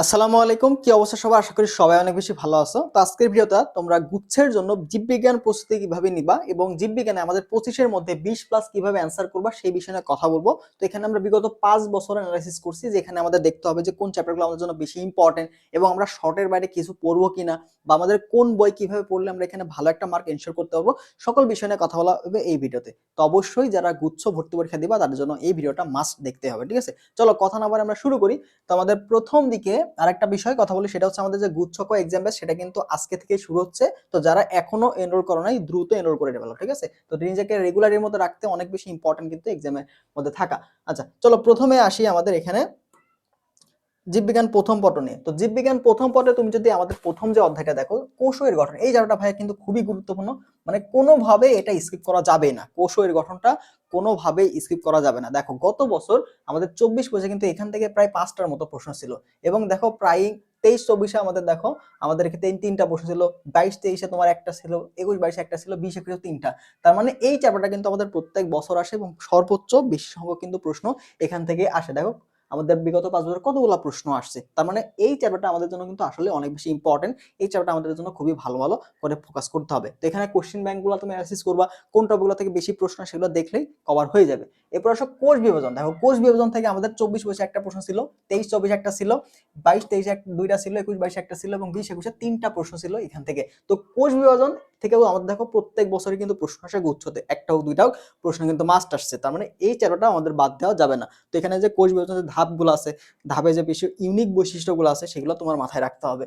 আসসালামু আলাইকুম, কি অবস্থা সবার? আশা করি সবাই অনেক বেশি ভালো আছো। তো আজকের ভিডিওটা তোমরা গুচ্ছের জন্য জীববিজ্ঞান প্রস্তুতি কিভাবে নিবা এবং জীববিজ্ঞানে আমাদের 25 এর মধ্যে 20 প্লাস কিভাবে অ্যান্সার করবা সেই বিষয়ে নিয়ে কথা বলবো। তো এখানে আমরা বিগত 5 বছর অ্যানালাইসিস করছি, যেখানে আমাদের দেখতে হবে যে কোন চ্যাপ্টারগুলো আমাদের জন্য বেশি ইম্পর্টেন্ট এবং আমরা শর্টের বাইরে কিছু পড়বো কিনা, বা আমাদের কোন বই কিভাবে পড়লে আমরা এখানে ভালো একটা মার্ক এনশিওর করতে পারবো, সকল বিষয় নিয়ে কথা বলা হবে এই ভিডিওতে। তো অবশ্যই যারা গুচ্ছ ভর্তি পরীক্ষা দিবা তাদের জন্য এই ভিডিওটা মাস্ট দেখতে হবে, ঠিক আছে? চলো কথা না বলে আমরা শুরু করি। তো আমাদের প্রথম দিকে আরেকটা বিষয় কথা বলি, সেটা হচ্ছে আমাদের যে গুচ্ছক এক্সাম ব্যাচ সেটা কিন্তু আজকে থেকে শুরু হচ্ছে। তো যারা এখনো এনরোল করো নাই দ্রুত এনরোল করে নেবে, ঠিক আছে? তো নিজেকে রেগুলারের মধ্যে রাখতে অনেক বেশি ইম্পর্টেন্ট কিন্তু এক্সামের মধ্যে থাকা। আচ্ছা চলো প্রথমে আসি আমাদের এখানে জীববিজ্ঞান প্রথম পত্র নিয়ে। তো জীববিজ্ঞান প্রথম পত্রে তুমি যদি আমাদের প্রথম যে অধ্যায়টা দেখো, কোষের গঠন, এই জায়গাটা ভাই কিন্তু খুবই গুরুত্বপূর্ণ। মানে কোনোভাবে এটা স্কিপ করা যাবে না, কোষের গঠনটা কোনোভাবেই স্কিপ করা যাবে না। দেখো গত বছর আমাদের 24 পেজে কিন্তু এখান থেকে প্রায় 5টার মতো প্রশ্ন ছিল, এবং দেখো প্রায় 23-24-এ আমাদের দেখো আমাদের এখানে তিনটা প্রশ্ন ছিল, 22-23-এ তোমার একটা ছিল, 21-22-এ একটা ছিল, 20-21-এ তিনটা। তার মানে এই চ্যাপ্টারটা কিন্তু আমাদের প্রত্যেক বছর আসে এবং সর্বোচ্চ বেশি সংখ্যক কিন্তু প্রশ্ন এখান থেকে আসে। দেখো আমাদের বিগত 5 বছর কতগুলো প্রশ্ন আসছে, তার মানে এই চ্যাপ্টারটা আমাদের জন্য কিন্তু আসলে অনেক বেশি ইম্পর্টেন্ট। এই চ্যাপ্টারটা আমাদের জন্য খুবই ভালো ভালো করে ফোকাস করতে হবে। তো এখানে কোশ্চেন ব্যাংকগুলো তুমি অ্যানালাইসিস করবা, কোন টপিকগুলো থেকে বেশি প্রশ্ন সেগুলো দেখলেই কভার হয়ে যাবে। এরপর আসো কোষ বিভাজন। দেখো কোষ বিভাজন থেকে আমাদের 24-25 একটা প্রশ্ন ছিল, 23-24 একটা ছিল, 22-23 দুইটা ছিল, 21-22 একটা ছিল, এবং 20-21-এ তিনটা প্রশ্ন ছিল এখান থেকে। তো কোষ বিভাজন থেকেও আমাদের দেখো প্রত্যেক বছরই কিন্তু প্রশ্ন আসে গুচ্ছতে, একটা হোক দুইটা হোক প্রশ্ন কিন্তু মাস্ট আসছে। তার মানে এই চ্যাপ্টারটা আমাদের বাদ দেওয়া যাবে না। তো এখানে যে কোষ বিভাজনের ধাপগুলো আছে, ধাপে যে বেশি ইউনিক বৈশিষ্ট্যগুলো আছে সেগুলো তোমার মাথায় রাখতে হবে।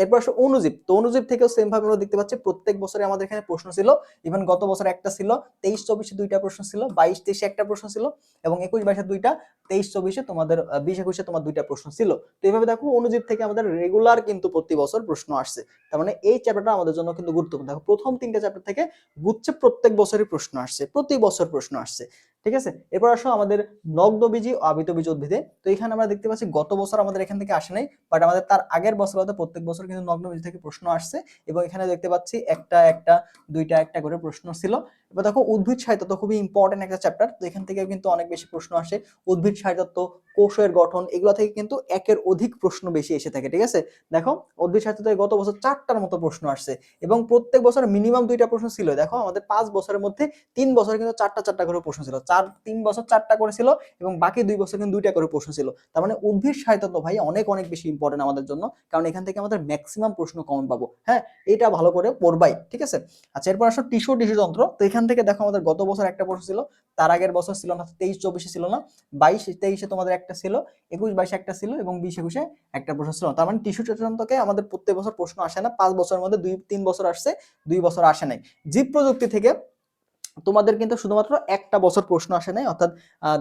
এরপর আসো অণুজীব। তো অণুজীব থেকেও সেম ভাবে আমরা দেখতে পাচ্ছি প্রত্যেক বছরে আমাদের এখানে প্রশ্ন ছিল। ইভেন গত বছর একটা ছিল, 23-24-এ দুইটা প্রশ্ন ছিল, 22-23-এ একটা প্রশ্ন ছিল, এবং 21-22-এ দুইটা, 23-24-এ তোমাদের 20-21-এ তোমার দুইটা প্রশ্ন ছিল। তো এইভাবে দেখো অণুজীব থেকে আমাদের রেগুলার কিন্তু প্রতি বছর প্রশ্ন আসছে। তার মানে এই চ্যাপ্টারটা আমাদের জন্য কিন্তু গুরুত্বপূর্ণ। দেখো প্রথম তিনটা চ্যাপ্টার থেকে গুচ্ছে প্রত্যেক বছরই প্রশ্ন আসছে, প্রতি বছর প্রশ্ন আসছে, ঠিক আছে? এরপর আসো আমাদের নগ্নবীজী ও আবৃতবীজী উদ্ভিদে। তো এখানে আমরা দেখতে পাচ্ছি গত বছর আমাদের এখান থেকে আসে নাই, বাট আমাদের তার আগের বছরগুলোতে প্রত্যেক বছর কিন্তু নগ্নবীজ থেকে প্রশ্ন আসছে, এবং এখানে দেখতে পাচ্ছি একটা একটা দুইটা একটা করে প্রশ্ন ছিল। এবার দেখো উদ্ভিদ সাহিত্য তো খুবই ইম্পর্টেন্ট একটা চ্যাপ্টার, তো এখান থেকে কিন্তু অনেক বেশি প্রশ্ন আসে। উদ্ভিদ সাহিত্য, কোষের গঠন, এগুলো থেকে কিন্তু একের অধিক প্রশ্ন বেশি এসে থাকে, ঠিক আছে? দেখো উদ্ভিদ সাহিত্য থেকে গত বছর 4টার মতো প্রশ্ন আসছে, এবং প্রত্যেক বছর মিনিমাম 2টা প্রশ্ন ছিল। দেখো আমাদের 5 বছরের মধ্যে 3 বছরে কিন্তু 4টা করে প্রশ্ন ছিল, 3 বছর 4টা করেছিল, এবং বাকি 2 বছর কিন্তু 2টা করে প্রশ্ন ছিল। তার মানে উদ্ভিদ সাহিত্য তো ভাই অনেক অনেক বেশি ইম্পর্টেন্ট আমাদের জন্য, কারণ এখান থেকে আমাদের ম্যাক্সিমাম প্রশ্ন কমন পাবো। হ্যাঁ, এটা ভালো করে পড়বাই, ঠিক আছে? আচ্ছা এরপর আসো টিস্যু যন্ত্র। তো এখান থেকে দেখো আমাদের গত বছর একটা প্রশ্ন ছিল, তার আগের বছর ছিল না, 23-24-এ ছিল না, 22-23-এ তোমাদের একটা ছিল, 21-22-এ একটা ছিল, এবং 20-21-এ একটা প্রশ্ন ছিল। তার মানে টিস্যু যন্ত্রকে আমাদের প্রত্যেক বছর প্রশ্ন আসে না, 5 বছরের মধ্যে 2-3 বছর আসছে, 2 বছর আসে নাই। জীব প্রযুক্তি থেকে তোমাদের কিন্তু শুধুমাত্র একটা বছর প্রশ্ন আসে নাই, অর্থাৎ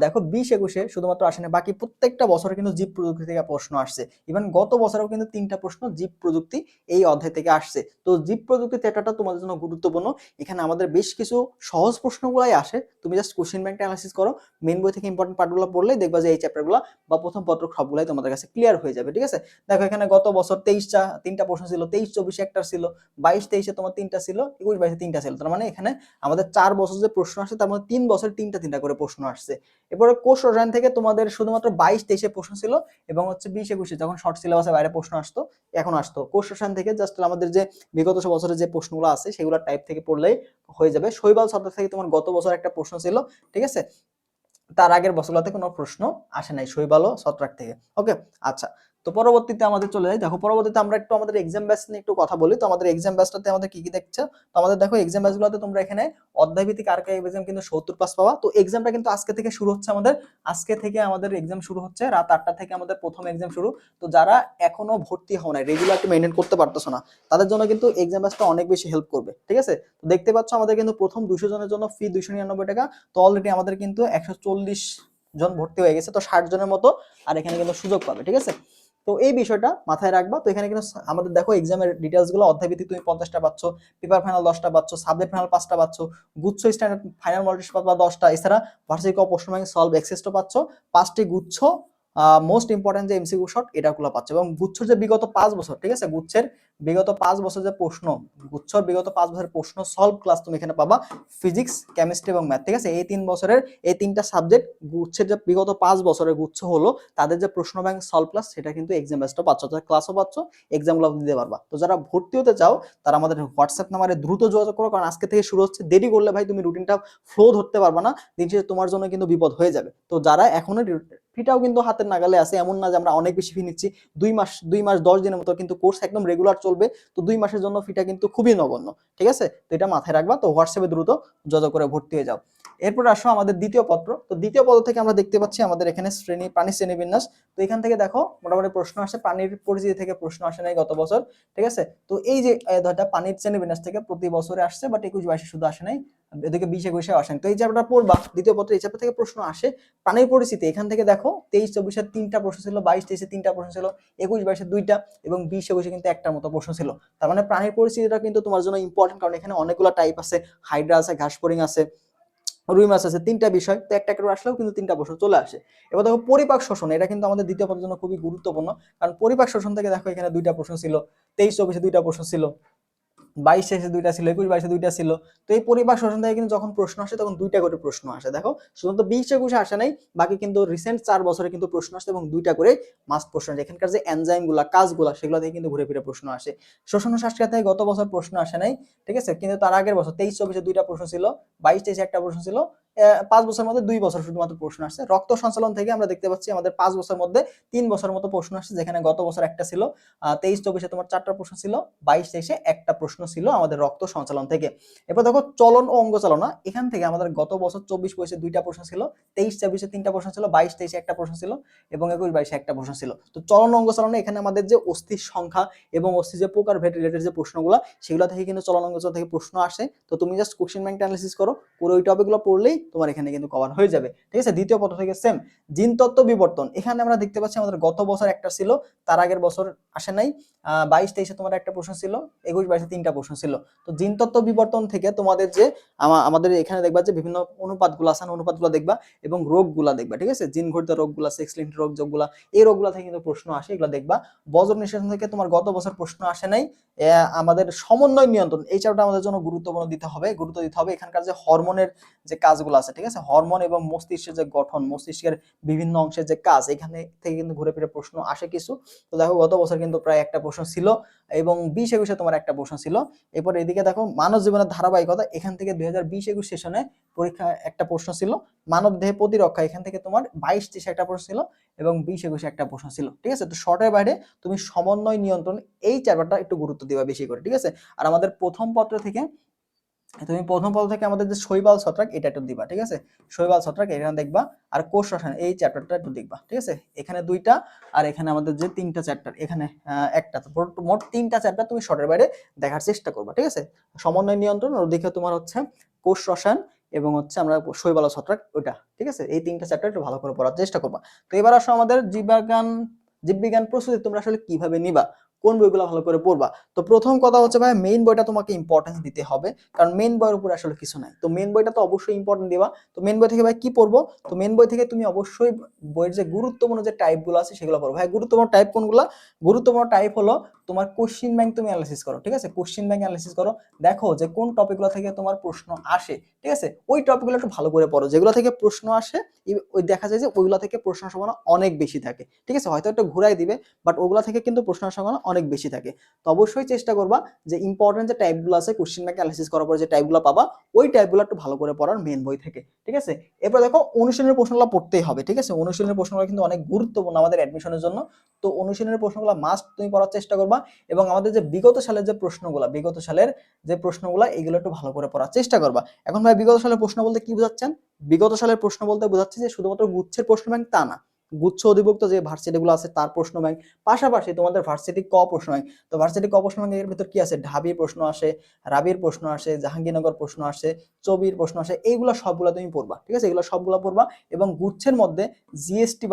দেখো 20-21-এ শুধুমাত্র আসে নাই, বাকি প্রত্যেকটা বছরে কিন্তু জীব প্রযুক্তি থেকে প্রশ্ন আসছে। ইভেন গত বছরেও কিন্তু 3টা প্রশ্ন জীব প্রযুক্তি এই অধ্যায় থেকে আসছে। তো জীব প্রযুক্তি চ্যাপ্টারটা তোমাদের জন্য গুরুত্বপূর্ণ। এখানে আমাদের বেশ কিছু সহজ প্রশ্নগুলাই আসে, তুমি জাস্ট কোশ্চেন ব্যাংকটা অ্যানালাইসিস করো, মেইন বই থেকে ইম্পর্টেন্ট পার্টগুলো পড়লেই দেখবা যে এই চ্যাপ্টারগুলো বা প্রথম পত্র সবগুলাই তোমাদের কাছে ক্লিয়ার হয়ে যাবে, ঠিক আছে? দেখো এখানে গত বছর 3টা প্রশ্ন ছিল, 23-24-এ একটা ছিল, 22-23-এ তোমার 3টা ছিল, 21-22-এ 3টা ছিল। তার মানে এখানে আমাদের 4 বছর যে প্রশ্ন আসছে তার মধ্যে 3 বছর 3টা করে প্রশ্ন আসছে। এরপরে কোষ রসায়ন থেকে তোমাদের শুধুমাত্র 22-23-এ প্রশ্ন ছিল, এবং হচ্ছে 20-21-এ যখন শর্ট সিলেবাসের বাইরে প্রশ্ন আসতো এখন আসতো। কোষ রসায়ন থেকে জাস্ট আমাদের যে বিগত বছরের যে প্রশ্নগুলো আছে সেগুলো টাইপ থেকে পড়লেই হয়ে যাবে। শৈবাল ছত্রাক থেকে তোমার গত বছর একটা প্রশ্ন ছিল, ঠিক আছে? তার আগের বছরগুলোতে কোনো প্রশ্ন আসে নাই শৈবাল ও ছত্রাক থেকে। ওকে, আচ্ছা। তো পরবর্তীতে আমাদের চলে যাই। দেখো পরবর্তীতে আমরা একটু আমাদের এক্সাম ব্যাচ নিয়ে একটু কথা বলি। তো আমাদের এক্সাম ব্যাচটাতে আমাদের কি কি দেখছো? তো আমাদের দেখো এক্সাম ব্যাচগুলোতে তোমরা এখানে অধ্যায় ভিত্তিক আর্কাইভ এক্সাম কিন্তু 70 পাস পাওয়া। তো এক্সামটা কিন্তু আজকে থেকে শুরু হচ্ছে আমাদের। আজকে থেকে আমাদের এক্সাম শুরু হচ্ছে, রাত 8টা থেকে আমাদের প্রথম এক্সাম শুরু। তো যারা এখনো ভর্তি হও নাই, রেগুলারটি মেইনটেইন করতে পারতেছো না, তাদের জন্য কিন্তু এক্সাম ব্যাচটা অনেক বেশি হেল্প করবে, ঠিক আছে? তো দেখতে পাচ্ছ আমাদের কিন্তু প্রথম 200 জনের জন্য ফি 299 টাকা। তো অলরেডি আমাদের কিন্তু 140 জন ভর্তি হয়ে গেছে, তো 60 জনের মতো আর এখানে কিন্তু সুযোগ পাবে, ঠিক আছে? তো এই বিষয়টা মাথায় রাখবা। তো এখানে কিন্তু আমাদের দেখো এক্সামের ডিটেইলস গুলো, অধ্যায় ভিত্তিক তুমি 50টা পাচ্ছ, পেপার ফাইনাল 10টা পাচ্ছ, সাবজেক্ট ফাইনাল 5টা পাচ্ছ, গুচ্ছ স্ট্যান্ডার্ড ফাইনাল মডেল টেস্ট পাবা 10টা, এছাড়া ভার্সিটি ক প্রশ্ন ব্যাংক সলভ এক্সেসটা পাচ্ছ, 5টি গুচ্ছ মোস্ট ইম্পর্টেন্ট যে এমসিকিউ শর্ট এটাগুলো পাচ্ছ। এবং গুচ্ছর যে বিগত 5 বছর, ঠিক আছে, গুচ্ছের বিগত 5 বছর যে প্রশ্ন, গুচ্ছর বিগত 5 বছরের প্রশ্ন সলভ ক্লাস তুমি এখানে পাবা, ফিজিক্স, কেমিস্ট্রি এবং ম্যাথ, ঠিক আছে। এই 3 বছরের এই 3টা সাবজেক্ট গুচ্ছের যে বিগত 5 বছরের গুচ্ছ হলো তাদের যে প্রশ্ন ব্যাংক সলভ ক্লাস সেটা কিন্তু এক্সাম বেসটা পাচ্ছ, অর্থাৎ ক্লাসও পাচ্ছ, এক্সামগুলো দিতে পারবা। তো যারা ভর্তি হতে চাও তারা আমাদের হোয়াটসঅ্যাপ নাম্বারে দ্রুত যোগাযোগ করো, কারণ আজকে থেকে শুরু হচ্ছে, দেরি করলে ভাই তুমি রুটিনটা ফ্লো ধরতে পারবা না, দিন শেষে তোমার জন্য কিন্তু বিপদ হয়ে যাবে। তো যারা এখনো, ফিটাও কিন্তু হাতের নাগালে আছে, এমন না যে আমরা অনেক বেশি ফি নিচ্ছি, 2 মাস 10 দিনের মতো কিন্তু কোর্স একদম রেগুলার চলবে। তো 2 মাসের জন্য ফিটা কিন্তু খুবই নগণ্য, ঠিক আছে। তো এটা মাথায় রাখবা। তো হোয়াটসঅ্যাপে দ্রুত যোগাযোগ করে ভর্তি হয়ে যাও। এরপর আসো আমাদের দ্বিতীয় পত্র। তো দ্বিতীয় পত্র থেকে আমরা দেখতে পাচ্ছি আমাদের এখানে প্রাণীর শ্রেণীবিন্যাস। তো এখান থেকে দেখো মোটামুটি প্রশ্ন আসে, প্রাণীর পরিচিতি থেকে প্রশ্ন আসে নাই গত বছর, ঠিক আছে। তো এই যে ধরটা পানির শ্রেণীবিন্যাস থেকে প্রতি বছরে আসছে, বাট 21-22 শুধু আসে নাই, এদিকে 20-21 আসেন। তো এই চ্যাপ্টারটা পড়বা, দ্বিতীয় পত্রে এই চ্যাপ্টার থেকে প্রশ্ন আসে। প্রাণীর পরিচিতি এখান থেকে দেখো 23-24 3টা প্রশ্ন ছিল, 22-23 3টা প্রশ্ন ছিল, 21-22 2টা এবং 20-21 কিন্তু একটার মতো প্রশ্ন ছিল। তার মানে প্রাণীর পরিচিতিটা কিন্তু তোমার জন্য ইম্পর্টেন্ট, কারণ এখানে অনেকগুলো টাইপ আছে, হাইড্রা আছে, ঘাসফড়িং আছে, রুই মাছ আছে, 3টা বিষয়, তো একটা করে আসলেও কিন্তু 3টা প্রশ্ন চলে আসে। এবার দেখো পরিপাক শোষণ, এটা কিন্তু আমাদের দ্বিতীয় পদের জন্য খুবই গুরুত্বপূর্ণ, কারণ পরিপাক শোষণ থেকে দেখো এখানে 2টা প্রশ্ন ছিল, 23-24 2টা প্রশ্ন ছিল, 22-23 2টা ছিল, 21-22 2টা ছিল। তো এই পরিপাক শোষণ থেকে কিন্তু যখন প্রশ্ন আসে তখন 2টা করে প্রশ্ন আসে। দেখো শুধুমাত্র 20-21 আসে নাই, বাকি কিন্তু রিসেন্ট 4 বছরে কিন্তু প্রশ্ন আসে এবং 2টা করে মাস্ট প্রশ্ন আসে। এখানকার যে এনজাইম গুলা, কাজগুলা, সেগুলো থেকে কিন্তু ঘুরে ফিরে প্রশ্ন আসে। শোষণ ও শ্বাসক্রিয়া থেকে গত বছর প্রশ্ন আসে নাই, ঠিক আছে, কিন্তু তার আগের বছর 23-24 2টা প্রশ্ন ছিল, 22-23 একটা প্রশ্ন ছিল, 5 বছরের মধ্যে 2 বছর শুধুমাত্র প্রশ্ন আসছে। রক্ত সঞ্চালন থেকে আমরা দেখতে পাচ্ছি আমাদের 5 বছরের মধ্যে 3 বছরের মতো প্রশ্ন আসছে, যেখানে গত বছর একটা ছিল, 23-24 তোমার 4টা প্রশ্ন ছিল, 22-23 একটা প্রশ্ন ছিল আমাদের রক্ত সঞ্চালন থেকে। এরপর দেখো চলন ও অঙ্গ চালনা, এখান থেকে আমাদের গত বছর 24-25 2টা প্রশ্ন ছিল, 23-24 3টা প্রশ্ন ছিল, 22-23 একটা প্রশ্ন ছিল এবং 21-22 একটা প্রশ্ন ছিল। তো চলন ও অঙ্গ চালনা এখানে আমাদের যে অস্থির সংখ্যা এবং অস্থির যে প্রকার ভেদ রিলেটেড যে প্রশ্নগুলো, সেগুলো থেকে কিন্তু চলন অঙ্গ চালনা থেকে প্রশ্ন আসে। তো তুমি জাস্ট কোশ্চেন ব্যাংক অ্যানালিসিস করো, পুরো ওই টপিকগুলো পড়লেই তোমার এখানে কিন্তু কভার হয়ে যাবে, ঠিক আছে। দ্বিতীয় পত্র থেকে সেম জিন তত্ত্ব বিবর্তন, এখানে আমরা দেখতে পাচ্ছি আমাদের গত বছর একটা ছিল, তার আগের বছর আসে নাই, 22-23 তোমার একটা প্রশ্ন ছিল, 21-22 3টা প্রশ্ন ছিল। তো জিন তত্ত্ব বিবর্তন থেকে তোমাদের যে আমাদের এখানে দেখবা যে বিভিন্ন অনুপাতগুলো আছে, অনুপাতগুলো দেখবা এবং রোগগুলা দেখবা, ঠিক আছে, জিন ঘটিত রোগগুলা, সেক্স লিঙ্কড রোগ যেগুলা, এই রোগগুলা থেকে কিন্তু প্রশ্ন আসে, এগুলো দেখবা। বজ্র নিঃসরণ থেকে তোমার গত বছর প্রশ্ন আসে নাই। আমাদের সমন্বয় নিয়ন্ত্রণ, এই চ্যাপ্টারটা আমাদের জন্য গুরুত্বপূর্ণ, গুরুত্ব দিতে হবে। এখানকার যে হরমোনের যে কাজগুলো আছে, ঠিক আছে, হরমোন এবং মস্তিষ্কের যে গঠন, মস্তিষ্কের বিভিন্ন অংশের যে কাজ, এখানে থেকে কিন্তু ঘুরে ফিরে প্রশ্ন আসে কিছু। তো দেখো গত বছর কিন্তু প্রায় একটা প্রশ্ন ছিল এবং 20-21 তোমার একটা প্রশ্ন ছিল। এরপর এদিকে দেখো মানব জীবনের ধারাবাহিকতা, এখান থেকে 2020-21 সেশনে পরীক্ষা একটা প্রশ্ন ছিল। মানব দেহে প্রতিরক্ষা, এখান থেকে তোমার 22-23 একটা প্রশ্ন ছিল এবং 20-21 একটা প্রশ্ন ছিল, ঠিক আছে। তো শর্টের বাইরে তুমি সমন্বয় নিয়ন্ত্রণ এই চ্যাপ্টারটা একটু গুরুত্ব দিবা বেশি করে, ঠিক আছে। আর আমাদের প্রথম পত্র থেকে আমাদের যে শৈবাল ছত্রাক এটা একটু দিবা, ঠিক আছে, শৈবাল ছত্রাক এখানে দেখবা। আর কোষ রসায়ন এই চ্যাপ্টারটা একটু দেখবা, ঠিক আছে। এখানে 2টা আর এখানে আমাদের যে 3টা চ্যাপ্টার, এখানে একটা, মোট 3টা চ্যাপ্টার তুমি শর্টের বাইরে দেখার চেষ্টা করবা, ঠিক আছে। সমন্বয় নিয়ন্ত্রণ, ওদিকে তোমার হচ্ছে কোষ রসায়ন এবং হচ্ছে আমরা শৈবাল ছত্রাক ওইটা, ঠিক আছে। এই 3টা চ্যাপ্টার একটু ভালো করে পড়ার চেষ্টা করবা। তো এবার আসো আমাদের জীববিজ্ঞান প্রস্তুতি তোমরা আসলে কিভাবে নিবা, কোন বইগুলো ভালো করে পড়বা। তো প্রথম কথা হচ্ছে ভাই, মেইন বইটা তোমাকে ইম্পর্টেন্স দিতে হবে, কারণ মেইন বইয়ের উপর আসলে কিছু নাই। তো মেইন বইটা তো অবশ্যই ইম্পর্টেন্ট দিবা। তো মেইন বই থেকে ভাই কি পড়বো? তো মেইন বই থেকে তুমি অবশ্যই বইয়ের যে গুরুত্বপূর্ণ যে টাইপগুলো আছে সেগুলো পড়ো। ভাই গুরুত্বপূর্ণ টাইপ কোনগুলো? গুরুত্বপূর্ণ টাইপ হলো তোমার কোশ্চিন ব্যাংক তুমি অ্যানালিসিস করো, ঠিক আছে, কোশ্চিন ব্যাংক অ্যানালিসিস করো, দেখো যে কোন টপিকগুলো থেকে তোমার প্রশ্ন আসে, ঠিক আছে। ওই টপিকগুলো একটু ভালো করে পড়ো, যেগুলো থেকে প্রশ্ন আসে ওই দেখা যায় যে ওইগুলো থেকে প্রশ্ন সম্ভাবনা অনেক বেশি থাকে, ঠিক আছে। হয়তো একটু ঘুরাই দিবে, বাট ওগুলো থেকে কিন্তু প্রশ্ন সম্ভাবনা অনেক বেশি থাকে। তো অবশ্যই চেষ্টা করবা যে ইম্পর্টেন্ট যে টাইপগুলো আছে কোশ্চেন ব্যাংক অ্যানালিসিস করার পরে যে টাইপগুলো পাবা, ওই টাইপগুলো একটু ভালো করে পড়ার মেন বই থেকে, ঠিক আছে। এরপর দেখো অনুশীলনের প্রশ্নগুলো পড়তেই হবে, ঠিক আছে। অনুশীলনের প্রশ্নগুলো কিন্তু অনেক গুরুত্বপূর্ণ আমাদের অ্যাডমিশনের জন্য। তো অনুশীলনের প্রশ্নগুলো মাস্ট তুমি পড়ার চেষ্টা করবা এবং আমাদের যে বিগত সালের যে প্রশ্নগুলো এগুলো একটু ভালো করে পড়ার চেষ্টা করবা। এখন ভাই বিগত সালের প্রশ্ন বলতে কি বোঝাচ্ছেন? বিগত সালের প্রশ্ন বলতে বোঝাচ্ছে যে শুধুমাত্র গুচ্ছের প্রশ্ন ব্যাংক তা না, গুচ্ছ অধিভুক্ত যে ভার্সিটিগুলো আছে তার প্রশ্ন ব্যাংক, পাশাপাশি তোমাদের ভার্সিটি ক প্রশ্ন ব্যাংক। তো ভার্সিটি ক প্রশ্ন ব্যাংকের ভিতর কি আছে? ঢাবির প্রশ্ন আসে, রাবির প্রশ্ন আসে, জাহাঙ্গীরনগর প্রশ্ন আসে, চবির প্রশ্ন আসে, এইগুলো সবগুলো তুমি পড়বা, ঠিক আছে, এগুলো সবগুলো পড়বা। এবং গুচ্ছের মধ্যে জিএসটি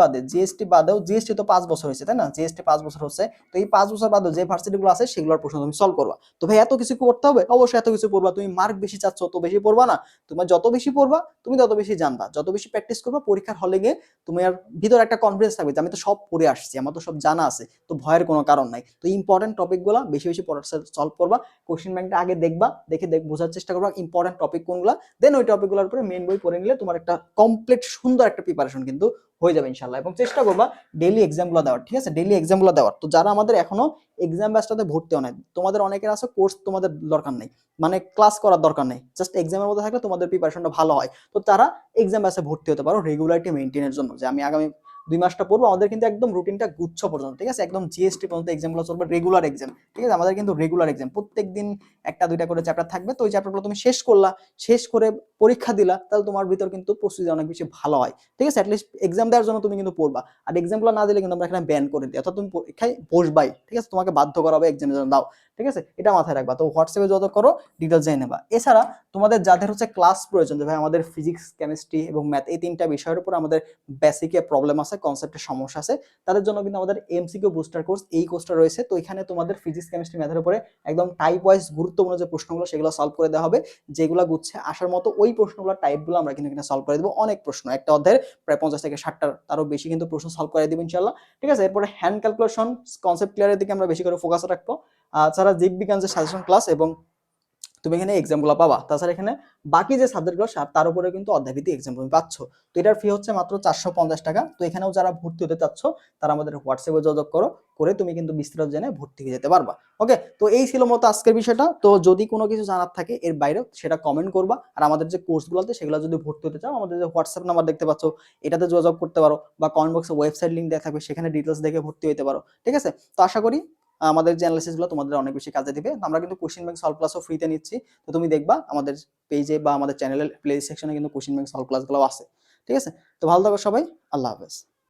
বাদেও জিএসটি তো 5 বছর হয়েছে, তাই না, জিএসটি 5 বছর হচ্ছে। তো এই 5 বছর বাদেও যে ভার্সিটিগুলো আছে সেগুলোর প্রশ্ন তুমি সলভ করবা। তো ভাই এত কিছু করতে হবে? অবশ্যই এত কিছু পড়বা। তুমি মার্ক বেশি চাচ্ছ তো বেশি পড়বা না, তোমার যত বেশি পড়বা তুমি তত বেশি জানবা, যত বেশি প্র্যাকটিস করবা, পরীক্ষার হলে গিয়ে তোমার ভিতরে একটা কনফিডেন্স থাকবে যে আমি তো সব পড়ে আসছি, আমার তো সব জানা আছে, তো ভয়ের কোনো কারণ নাই। তো ইম্পর্টেন্ট টপিকগুলো বেশি বেশি পড়ার সলভ করবা, কোশ্চেন ব্যাংকটা আগে দেখবা, দেখে বোঝার চেষ্টা করবা ইম্পর্টেন্ট টপিক কোনগুলো, দেন ওই টপিকগুলোর উপরে মেইন বই পড়ে নিলে তোমার একটা কমপ্লিট সুন্দর একটা প্রিপারেশন কিন্তু হয়ে যাবে ইনশাল্লাহ। এবং চেষ্টা করবা ডেইলি এক্সামগুলো দেওয়ার, ঠিক আছে, ডেইলি এক্সামগুলো দেওয়ার। তো যারা আমাদের এখনো এক্সাম ব্যাচটাতে ভর্তি হয় নাই, তোমাদের অনেকের আছে কোর্স তোমাদের দরকার নেই, মানে ক্লাস করার দরকার নেই, জাস্ট এক্সামের মধ্যে থাকলে তোমাদের প্রিপারেশনটা ভালো হয়, তো তারা এক্সাম ব্যাচে ভর্তি হতে পারো রেগুলারিটি মেইনটেইনের জন্য, যে আমি আগামী 2 মাসটা পড়বো। আমাদের কিন্তু একদম রুটিনটা গুচ্ছ পর্যন্ত, ঠিক আছে, একদম জিএসটি পর্যন্ত এক্সামগুলো চলবে, রেগুলার এক্সাম, ঠিক আছে, আমাদের কিন্তু রেগুলার এক্সাম প্রত্যেকদিন একটা দুইটা করে চ্যাপ্টার থাকবে। তো ওই চ্যাপ্টারগুলো তুমি শেষ করলা, শেষ করে পরীক্ষা দিলা, তাহলে তোমার ভিতর কিন্তু প্রস্তুতি অনেক বেশি ভালো হয়, ঠিক আছে। অ্যাটলিস্ট এক্সাম দেওয়ার জন্য তুমি কিন্তু পড়বা, আর এক্সামগুলো না দিলে কিন্তু আমরা এখানে ব্যান করে দিই, অর্থাৎ তুমি পরীক্ষায় বসবাই, ঠিক আছে, তোমাকে বাধ্য করা হবে এক্সামের জন্য দাও, ঠিক আছে, এটা মাথায় রাখবা। তো হোয়াটসঅ্যাপে যত করো ডিটেলস জেনে নেবা। এছাড়া তোমাদের যাদের হচ্ছে ক্লাস প্রয়োজন, যে ভাই আমাদের ফিজিক্স কেমিস্ট্রি এবং ম্যাথ এই 3টা বিষয়ের উপর আমাদের বেসিকে প্রবলেম আছে, কনসেপ্টের সমস্যা আছে, তাদের জন্য কিন্তু আমাদের এমসিকিউ বুস্টার কোর্স এই কোর্সটা রয়েছে। তো এখানে তোমাদের ফিজিক্স কেমিস্ট্রি ম্যাথের উপরে একদম টাইপ ওয়াইজ গুরুত্বপূর্ণ যে প্রশ্নগুলো সেগুলো সলভ করে দেওয়া হবে, যেগুলো গুচ্ছে আসার মতো ওই প্রশ্নগুলো টাইপগুলো আমরা কিন্তু এখানে সলভ করে দেবো। অনেক প্রশ্ন, একটা অধ্যায়ের প্রায় 50 থেকে 60টার তারও বেশি কিন্তু প্রশ্ন সলভ করে দেবো ইনশাল্লাহ, ঠিক আছে। এরপরে হ্যান্ড ক্যালকুলেশন, কনসেপ্ট ক্লিয়ারের দিকে আমরা বেশি করে ফোকাস রাখবো। তাছাড়া জীববিজ্ঞান যে সাজেশন ক্লাস এবং তুমি এখানে এক্সামগুলো পাবা, তাছাড়া এখানে বাকি যে সাবজেক্টগুলো তার উপরে কিন্তু অধ্যায়ভিত্তিক এক্সাম তুমি পাচ্ছ। তো এটার ফি হচ্ছে মাত্র 450 টাকা। তো এখানেও যারা ভর্তি হতে চাচ্ছ তারা আমাদের হোয়াটসঅ্যাপে যোগাযোগ করো, করে তুমি কিন্তু বিস্তারিত জেনে ভর্তি হয়ে যেতে পারবা। ওকে, তো এই ছিল মতো আজকের বিষয়টা। তো যদি কোনো কিছু জানার থাকে এর বাইরেও সেটা কমেন্ট করবা, আর আমাদের যে কোর্সগুলোতে সেগুলো যদি ভর্তি হতে চাও আমাদের যে হোয়াটসঅ্যাপ নাম্বার দেখতে পাচ্ছ এটাতে যোগাযোগ করতে পারো, বা কমেন্ট বক্সে ওয়েবসাইট লিঙ্ক দেওয়া থাকবে, সেখানে ডিটেলস দেখে ভর্তি হতে পারো, ঠিক আছে। তো আশা করি আমাদের যে অ্যানালাইসিসগুলো তোমাদের অনেক বেশি কাজে দিবে। আমরা কিন্তু কোশ্চেন ব্যাংক সলভ ক্লাসও ফ্রিতে নিচ্ছি। তো তুমি দেখবা আমাদের পেজে বা আমাদের চ্যানেলের প্লে সেকশনে কিন্তু কোশ্চেন ব্যাংক সলভ ক্লাসগুলো আছে, ঠিক আছে। তো ভালো থাকো সবাই, আল্লাহ হাফেজ।